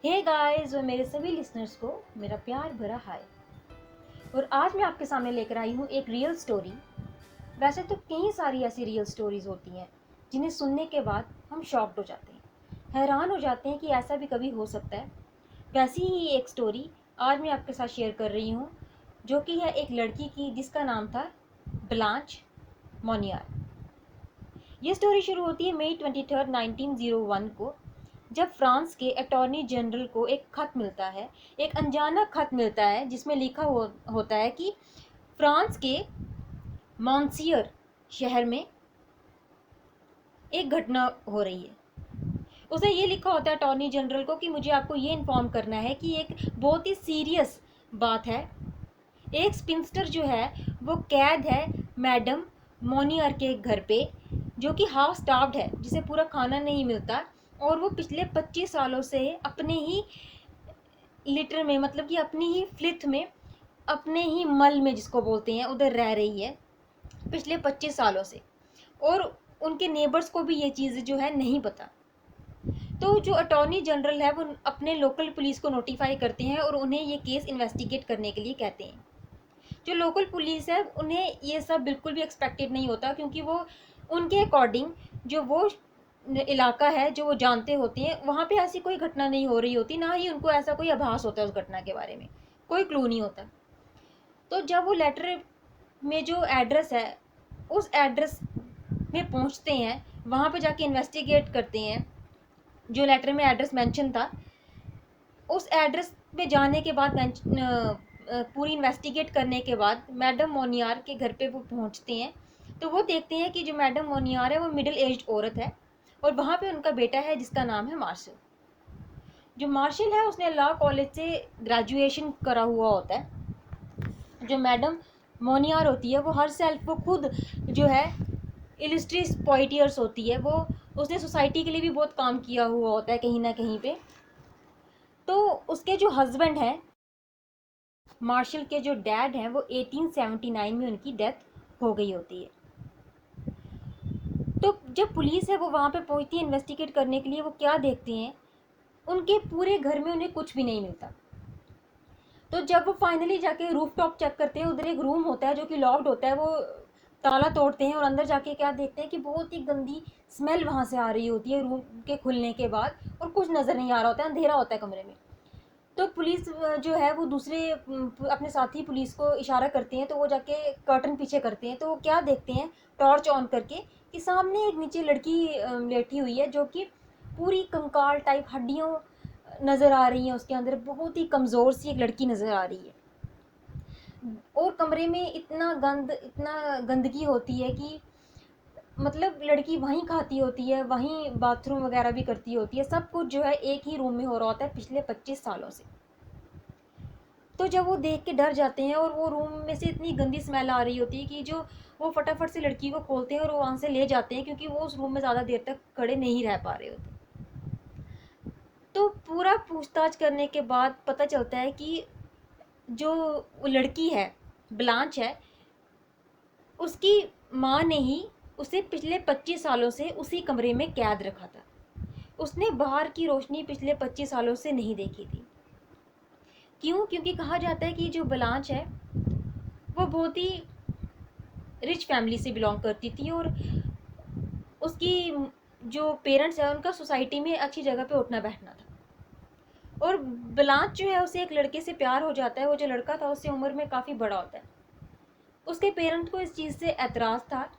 Hey guys और मेरे सभी लिसनर्स को मेरा प्यार भरा हाय। और आज मैं आपके सामने लेकर आई हूँ एक रियल स्टोरी। वैसे तो कई सारी ऐसी रियल स्टोरीज होती हैं जिन्हें सुनने के बाद हम शॉक्ड हो जाते हैं, हैरान हो जाते हैं कि ऐसा भी कभी हो सकता है। वैसी ही एक स्टोरी आज मैं आपके साथ शेयर कर रही हूँ, जो कि है एक लड़की की जिसका नाम था ब्लांच मोनियार। ये स्टोरी शुरू होती है मई 23, 1901 को, जब फ्रांस के अटॉर्नी जनरल को एक खत मिलता है, एक अनजाना खत मिलता है जिसमें लिखा होता है कि फ्रांस के मॉन्सियर शहर में एक घटना हो रही है। उसे ये लिखा होता है अटॉर्नी जनरल को कि मुझे आपको ये इन्फॉर्म करना है कि एक बहुत ही सीरियस बात है। एक स्पिंस्टर जो है वो कैद है मैडम मोनियर के घर पे, जो कि हाफ स्टार्व्ड है, जिसे पूरा खाना नहीं मिलता। और वो पिछले 25 सालों से अपने ही लिटर में, मतलब कि अपनी ही फ्लिथ में, अपने ही मल में जिसको बोलते हैं, उधर रह रही है पिछले 25 सालों से। और उनके नेबर्स को भी ये चीज़ जो है नहीं पता। तो जो अटॉर्नी जनरल है वो अपने लोकल पुलिस को नोटिफाई करते हैं और उन्हें ये केस इन्वेस्टिगेट करने के लिए कहते हैं। जो लोकल पुलिस है उन्हें ये सब बिल्कुल भी एक्सपेक्टेड नहीं होता, क्योंकि वो उनके अकॉर्डिंग जो वो इलाका है जो वो जानते होते हैं, वहाँ पे ऐसी कोई घटना नहीं हो रही होती, ना ही उनको ऐसा कोई आभास होता है उस घटना के बारे में, कोई क्लू नहीं होता। तो जब वो लेटर में जो एड्रेस है उस एड्रेस में पहुँचते हैं, वहाँ पे जाके इन्वेस्टिगेट करते हैं, जो लेटर में एड्रेस मेंशन था उस एड्रेस पे जाने के बाद पूरी इन्वेस्टिगेट करने के बाद मैडम मोनियार के घर पे वो पहुंचते हैं। तो वो देखते हैं कि जो मैडम मोनियार है वो मिडिल एज्ड औरत है, और वहाँ पे उनका बेटा है जिसका नाम है मार्शल। जो मार्शल है उसने लॉ कॉलेज से ग्रेजुएशन करा हुआ होता है। जो मैडम मोनियार होती है वो हर सेल्फ वो खुद जो है इलिस्ट्रियस पोइटियर्स होती है, वो उसने सोसाइटी के लिए भी बहुत काम किया हुआ होता है कहीं ना कहीं पे। तो उसके जो हस्बैंड हैं, मार्शल के जो डैड हैं, वो 1879 में उनकी डेथ हो गई होती है। तो जब पुलिस है वो वहाँ पे पहुँचती है इन्वेस्टिगेट करने के लिए, वो क्या देखते हैं, उनके पूरे घर में उन्हें कुछ भी नहीं मिलता। तो जब वो फाइनली जाके रूफ टॉप चेक करते हैं, उधर एक रूम होता है जो कि लॉक्ड होता है, वो ताला तोड़ते हैं और अंदर जाके क्या देखते हैं कि बहुत ही गंदी स्मेल वहाँ से आ रही होती है रूम के खुलने के बाद, और कुछ नज़र नहीं आ रहा होता है, अंधेरा होता है कमरे में। तो पुलिस जो है वो दूसरे अपने साथी पुलिस को इशारा करते हैं, तो वो जाके कर्टन पीछे करते हैं, तो वो क्या देखते हैं टॉर्च ऑन करके कि सामने एक नीचे लड़की लेटी हुई है, जो कि पूरी कंकाल टाइप हड्डियों नज़र आ रही हैं, उसके अंदर बहुत ही कमज़ोर सी एक लड़की नज़र आ रही है। और कमरे में इतना गंदगी होती है कि मतलब लड़की वहीं खाती होती है, वहीं बाथरूम वगैरह भी करती होती है, सब कुछ जो है एक ही रूम में हो रहा होता है पिछले 25 सालों से। तो जब वो देख के डर जाते हैं, और वो रूम में से इतनी गंदी स्मेल आ रही होती है कि जो वो फटाफट से लड़की को खोलते हैं और वो वहाँ से ले जाते हैं, क्योंकि वो उस रूम में ज़्यादा देर तक खड़े नहीं रह पा रहे होते। तो पूरा पूछताछ करने के बाद पता चलता है कि जो वो लड़की है, ब्लांच है, उसकी माँ ने ही उसे पिछले 25 सालों से उसी कमरे में कैद रखा था। उसने बाहर की रोशनी पिछले 25 सालों से नहीं देखी थी। क्यों? क्योंकि कहा जाता है कि जो ब्लांच है वो बहुत ही रिच फैमिली से बिलोंग करती थी, और उसकी जो पेरेंट्स है उनका सोसाइटी में अच्छी जगह पे उठना बैठना था। और ब्लांच जो है उसे एक लड़के से प्यार हो जाता है, वो जो लड़का था उससे उम्र में काफ़ी बड़ा होता है। उसके पेरेंट्स को इस चीज़ से एतराज़ था,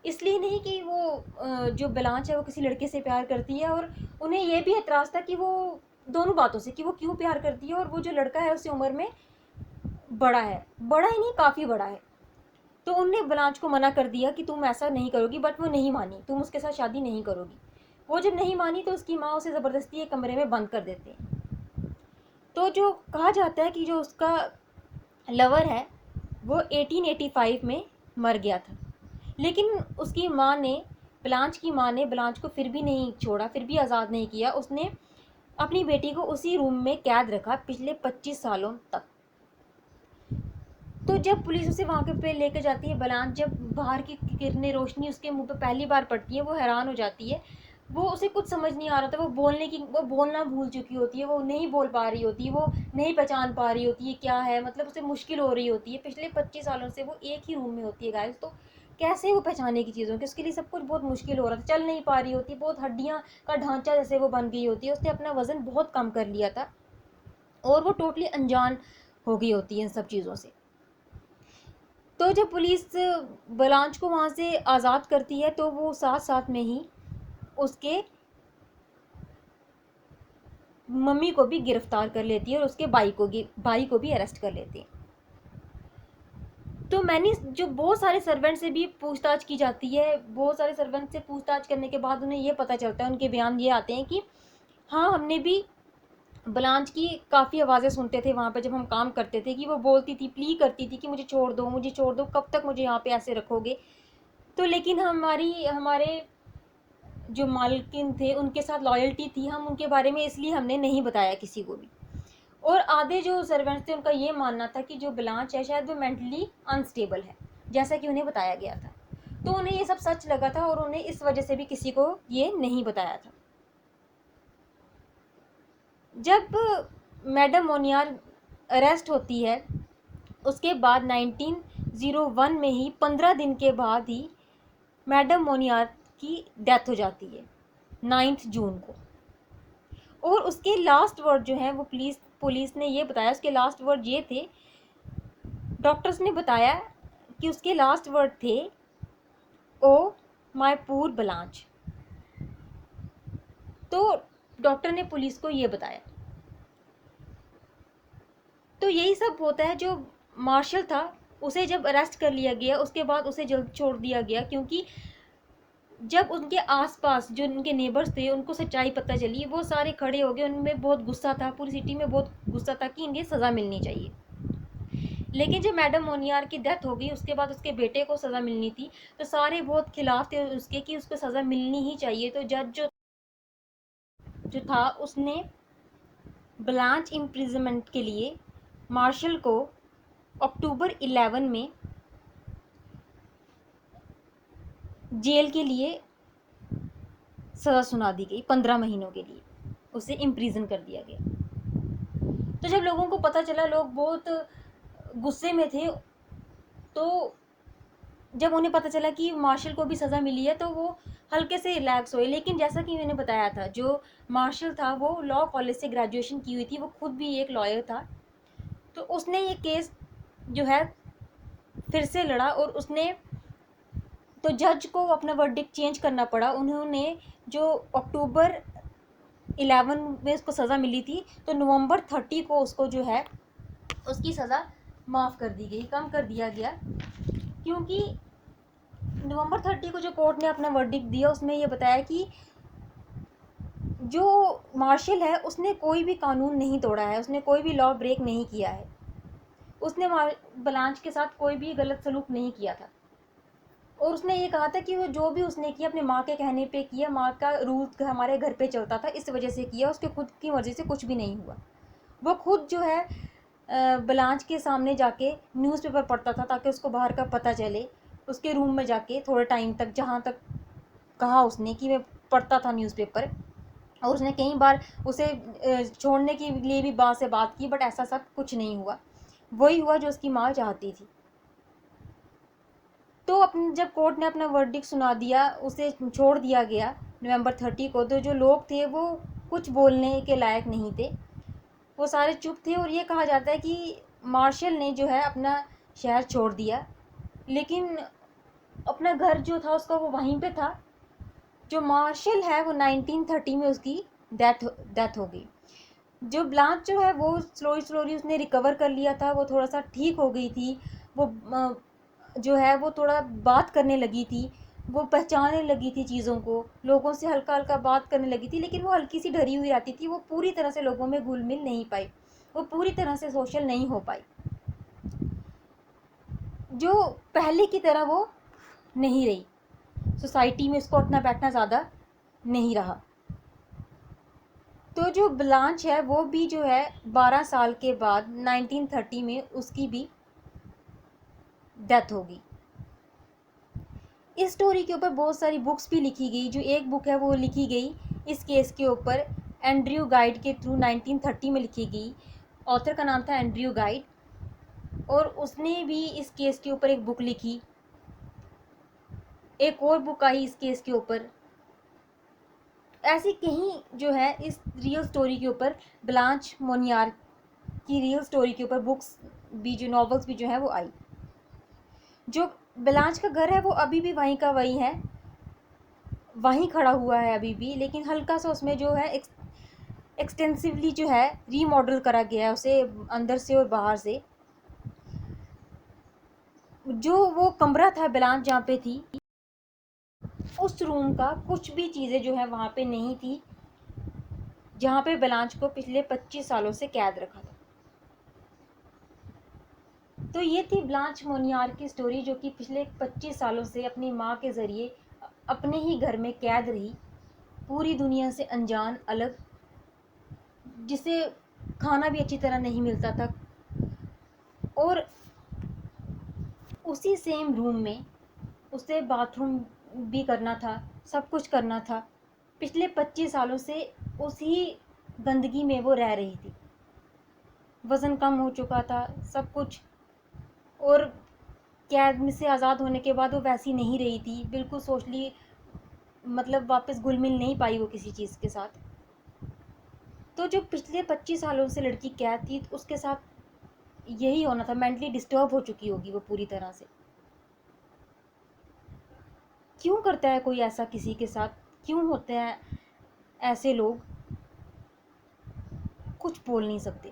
इसलिए नहीं कि वो जो ब्लांच है वो किसी लड़के से प्यार करती है, और उन्हें ये भी एतराज़ था कि वो दोनों बातों से, कि वो क्यों प्यार करती है और वो जो लड़का है उससे उम्र में बड़ा है, बड़ा ही नहीं काफ़ी बड़ा है। तो उनने ब्लांच को मना कर दिया कि तुम ऐसा नहीं करोगी, बट वो नहीं मानी, तुम उसके साथ शादी नहीं करोगी। वो जब नहीं मानी तो उसकी माँ उसे ज़बरदस्ती एक कमरे में बंद कर देते हैं। तो जो कहा जाता है कि जो उसका लवर है वो 1885 में मर गया था, लेकिन उसकी माँ ने, ब्लांच की माँ ने ब्लांच को फिर भी नहीं छोड़ा, फिर भी आज़ाद नहीं किया। उसने अपनी बेटी को उसी रूम में कैद रखा पिछले 25 सालों तक। तो जब पुलिस उसे वहाँ के पे लेकर जाती है, ब्लांच जब बाहर की किरणें रोशनी उसके मुंह पे पहली बार पड़ती है, वो हैरान हो जाती है। वो उसे कुछ समझ नहीं आ रहा था, वो बोलना भूल चुकी होती है, वो नहीं बोल पा रही होती है, वो नहीं पहचान पा रही होती है क्या है, मतलब उसे मुश्किल हो रही होती है। पिछले 25 सालों से वो एक ही रूम में होती है गाइस, तो कैसे वो पहचाने की चीज़ों की, उसके लिए सब कुछ बहुत मुश्किल हो रहा था, चल नहीं पा रही होती, बहुत हड्डियाँ का ढांचा जैसे वो बन गई होती है, उसने अपना वज़न बहुत कम कर लिया था और वो टोटली अनजान हो गई होती है इन सब चीज़ों से। तो जब पुलिस बलांच को वहाँ से आज़ाद करती है तो वो साथ साथ में ही उसके मम्मी को भी गिरफ्तार कर लेती है और उसके भाई को भी अरेस्ट कर लेती है। तो मैंने जो बहुत सारे सर्वेंट से भी पूछताछ की जाती है, बहुत सारे सर्वेंट से पूछताछ करने के बाद उन्हें ये पता चलता है, उनके बयान ये आते हैं कि हाँ, हमने भी ब्लांच की काफ़ी आवाज़ें सुनते थे वहाँ पे जब हम काम करते थे, कि वो बोलती थी, प्ली करती थी कि मुझे छोड़ दो, मुझे छोड़ दो, कब तक मुझे यहाँ पे ऐसे रखोगे। तो लेकिन हमारे जो मालकिन थे उनके साथ लॉयल्टी थी, हम उनके बारे में इसलिए हमने नहीं बताया किसी को भी। और आधे जो सर्वेंट्स थे उनका ये मानना था कि जो ब्लांच है शायद वो मेंटली अनस्टेबल है, जैसा कि उन्हें बताया गया था। तो उन्हें ये सब सच लगा था और उन्हें इस वजह से भी किसी को ये नहीं बताया था। जब मैडम मोनियार अरेस्ट होती है उसके बाद 1901 में ही 15 दिन के बाद ही मैडम मोनियार की डेथ हो जाती है 9 जून को। और उसके लास्ट वर्ड जो हैं वो पुलिस ने ये बताया, उसके लास्ट वर्ड ये थे, डॉक्टर्स ने बताया कि उसके लास्ट वर्ड थे, ओ माय पूर ब्लांच। तो डॉक्टर ने पुलिस को ये बताया। तो यही सब होता है। जो मार्शल था उसे जब अरेस्ट कर लिया गया उसके बाद उसे जल्द छोड़ दिया गया, क्योंकि जब उनके आसपास जो उनके नेबर्स थे उनको सच्चाई पता चली, वो सारे खड़े हो गए, उनमें बहुत गुस्सा था, पूरी सिटी में बहुत गुस्सा था कि इन्हें सज़ा मिलनी चाहिए। लेकिन जब मैडम मोनियार की डेथ हो गई उसके बाद उसके बेटे को सज़ा मिलनी थी, तो सारे बहुत खिलाफ थे उसके कि उसको सज़ा मिलनी ही चाहिए। तो जज जो था उसने ब्लांच इम्प्रिजनमेंट के लिए मार्शल को अक्टूबर 11 में जेल के लिए सज़ा सुना दी गई, 15 महीनों के लिए उसे इम्प्रिजन कर दिया गया। तो जब लोगों को पता चला, लोग बहुत गुस्से में थे। तो जब उन्हें पता चला कि मार्शल को भी सज़ा मिली है तो वो हल्के से रिलैक्स हुए। लेकिन जैसा कि मैंने बताया था, जो मार्शल था वो लॉ कॉलेज से ग्रेजुएशन की हुई थी, वो खुद भी एक लॉयर था। तो उसने ये केस जो है फिर से लड़ा और उसने, तो जज को अपना वर्डिक्ट चेंज करना पड़ा। उन्होंने जो अक्टूबर 11 में उसको सज़ा मिली थी, तो नवंबर 30 को उसको जो है उसकी सज़ा माफ़ कर दी गई, कम कर दिया गया। क्योंकि नवंबर 30 को जो कोर्ट ने अपना वर्डिक्ट दिया उसमें ये बताया कि जो मार्शल है उसने कोई भी कानून नहीं तोड़ा है, उसने कोई भी लॉ ब्रेक नहीं किया है, उसने ब्लांच के साथ कोई भी गलत सलूक नहीं किया था। और उसने ये कहा था कि वो जो भी उसने किया अपने माँ के कहने पे किया, माँ का रूल हमारे घर पे चलता था इस वजह से किया, उसके खुद की मर्ज़ी से कुछ भी नहीं हुआ। वो खुद जो है ब्लांच के सामने जाके न्यूज़पेपर पढ़ता था ताकि उसको बाहर का पता चले, उसके रूम में जाके थोड़े टाइम तक, जहाँ तक कहा उसने कि मैं पढ़ता था न्यूज़पेपर। और उसने कई बार उसे छोड़ने के लिए भी बात से बात की, बट ऐसा सब कुछ नहीं हुआ। वही हुआ जो उसकी माँ चाहती थी। तो अपने जब कोर्ट ने अपना वर्डिक्ट सुना दिया, उसे छोड़ दिया गया नवंबर 30 को। तो जो लोग थे वो कुछ बोलने के लायक नहीं थे, वो सारे चुप थे। और ये कहा जाता है कि मार्शल ने जो है अपना शहर छोड़ दिया, लेकिन अपना घर जो था उसका वो वहीं पे था। जो मार्शल है वो 1930 में उसकी डेथ हो गई। जो ब्लांच जो है वो स्लोली उसने रिकवर कर लिया था, वो थोड़ा सा ठीक हो गई थी। वो जो है वो थोड़ा बात करने लगी थी, वो पहचानने लगी थी चीज़ों को, लोगों से हल्का हल्का बात करने लगी थी। लेकिन वो हल्की सी डरी हुई रहती थी, वो पूरी तरह से लोगों में घुल मिल नहीं पाई, वो पूरी तरह से सोशल नहीं हो पाई, जो पहले की तरह वो नहीं रही। सोसाइटी में उसको उठना बैठना ज़्यादा नहीं रहा। तो जो ब्लांच है वो भी जो है 12 साल के बाद 1930 में उसकी भी डेथ होगी। इस स्टोरी के ऊपर बहुत सारी बुक्स भी लिखी गई। जो एक बुक है वो लिखी गई इस केस के ऊपर एंड्रयू गाइड के थ्रू 1930 में लिखी गई। ऑथर का नाम था एंड्रयू गाइड और उसने भी इस केस के ऊपर एक बुक लिखी। एक और बुक आई इस केस के ऊपर। ऐसी कहीं जो है इस रियल स्टोरी के ऊपर, ब्लांच मोनियार की रियल स्टोरी के ऊपर बुक्स भी, जो नॉवेल्स भी जो है वो आई। जो ब्लांच का घर है वो अभी भी वहीं का वहीं है, वहीं खड़ा हुआ है अभी भी, लेकिन हल्का सा उसमें जो है एक्सटेंसिवली जो है रीमॉडल करा गया है उसे, अंदर से और बाहर से। जो वो कमरा था ब्लांच जहाँ पे थी, उस रूम का कुछ भी चीज़ें जो है वहाँ पे नहीं थी जहाँ पे ब्लांच को पिछले 25 सालों से कैद रखा था। तो ये थी ब्लांच मोनियार की स्टोरी, जो कि पिछले 25 सालों से अपनी माँ के ज़रिए अपने ही घर में कैद रही, पूरी दुनिया से अनजान, अलग, जिसे खाना भी अच्छी तरह नहीं मिलता था, और उसी सेम रूम में उसे बाथरूम भी करना था, सब कुछ करना था। पिछले 25 सालों से उसी गंदगी में वो रह रही थी। वज़न कम हो चुका था, सब कुछ, और कैद में से आज़ाद होने के बाद वो वैसी नहीं रही थी, बिल्कुल सोशली मतलब वापस घुल मिल नहीं पाई वो किसी चीज़ के साथ। तो जो पिछले 25 सालों से लड़की कैद थी, उसके साथ यही होना था, मेंटली डिस्टर्ब हो चुकी होगी वो पूरी तरह से। क्यों करता है कोई ऐसा किसी के साथ, क्यों होते हैं ऐसे लोग, कुछ बोल नहीं सकते।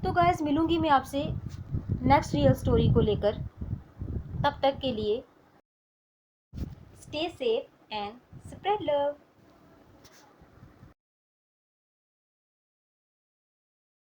तो गाइस, मिलूंगी मैं आपसे नेक्स्ट रियल स्टोरी को लेकर। तब तक के लिए stay safe and spread love.